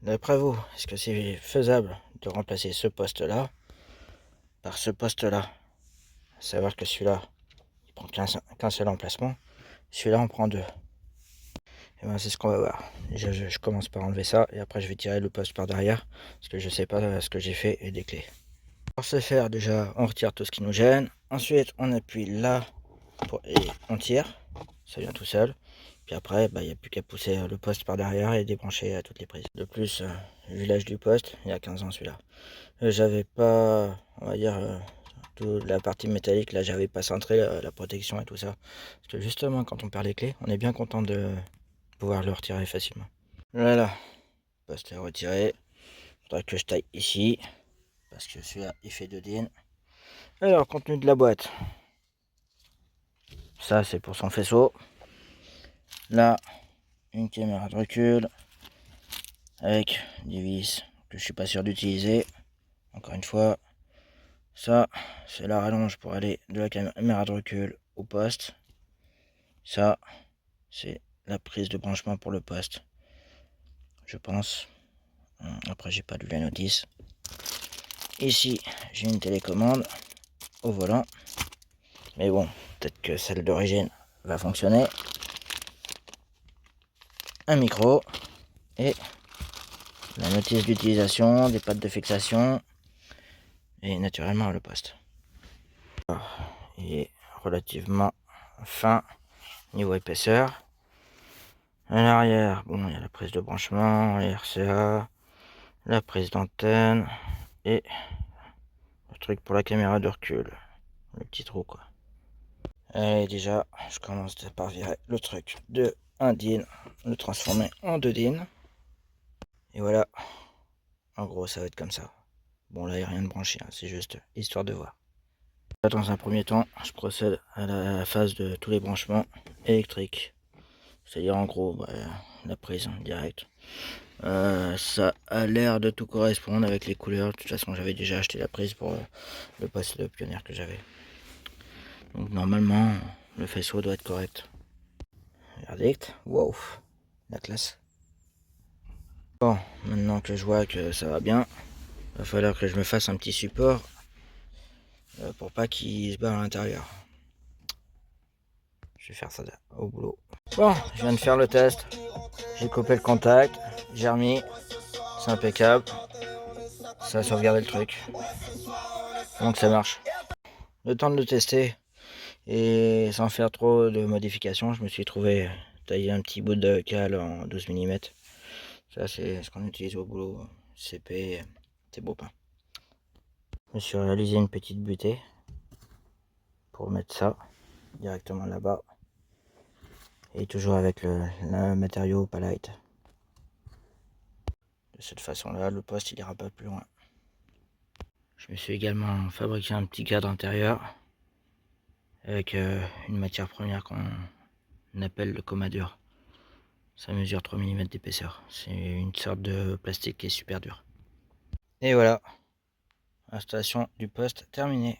D'après vous, est-ce que c'est faisable de remplacer ce poste-là par ce poste-là? À savoir que celui-là, il prend qu'un seul emplacement. Celui-là, on prend deux. Et ben, c'est ce qu'on va voir. Déjà, je commence par enlever ça et après, je vais tirer le poste par derrière parce que je sais pas ce que j'ai fait et des clés. Pour ce faire, déjà, on retire tout ce qui nous gêne. Ensuite, on appuie là et on tire. Ça vient tout seul. Puis après, il n'y a plus qu'à pousser le poste par derrière et débrancher toutes les prises. De plus, vu l'âge du poste, il y a 15 ans celui-là. J'avais pas, on va dire, toute la partie métallique, là j'avais pas centré la protection et tout ça. Parce que justement, quand on perd les clés, on est bien content de pouvoir le retirer facilement. Voilà, le poste est retiré. Il faudra que je taille ici, parce que celui-là, il fait 2 DIN. Alors, contenu de la boîte. Ça, c'est pour son faisceau. Là, une caméra de recul avec des vis que je suis pas sûr d'utiliser. Encore une fois, ça c'est la rallonge pour aller de la caméra de recul au poste. Ça c'est la prise de branchement pour le poste, je pense. Après, j'ai pas lu la notice. Ici, j'ai une télécommande au volant, mais bon, peut-être que celle d'origine va fonctionner. Un micro et la notice d'utilisation, des pattes de fixation et naturellement le poste. Il est relativement fin niveau épaisseur. À l'arrière, bon, il y a la prise de branchement, les RCA, la prise d'antenne et le truc pour la caméra de recul, le petit trou quoi. Allez, déjà, je commence par virer le truc de 1 DIN, le transformer en 2 DIN. Et voilà, en gros ça va être comme ça. Bon, là il n'y a rien de branché, hein, c'est juste histoire de voir. Dans un premier temps, je procède à la phase de tous les branchements électriques. C'est-à-dire en gros la prise directe. Ça a l'air de tout correspondre avec les couleurs. De toute façon, j'avais déjà acheté la prise pour le poste de pionnier que j'avais. Donc normalement, le faisceau doit être correct. Verdict, wow, la classe. Bon, maintenant que je vois que ça va bien, il va falloir que je me fasse un petit support pour pas qu'il se barre à l'intérieur. Je vais faire ça au boulot. Bon, je viens de faire le test. J'ai coupé le contact, j'ai remis, c'est impeccable. Ça a sauvegardé le truc. Donc ça marche. Le temps de le tester et sans faire trop de modifications, je me suis trouvé taillé un petit bout de cale en 12 mm. Ça c'est ce qu'on utilise au boulot. CP, c'est beau pain. Je me suis réalisé une petite butée pour mettre ça directement là-bas. Et toujours avec le matériau Palite. De cette façon-là, le poste il ira pas plus loin. Je me suis également fabriqué un petit cadre intérieur avec une matière première qu'on appelle le comadure. Ça mesure 3 mm d'épaisseur. C'est une sorte de plastique qui est super dur. Et voilà, installation du poste terminée.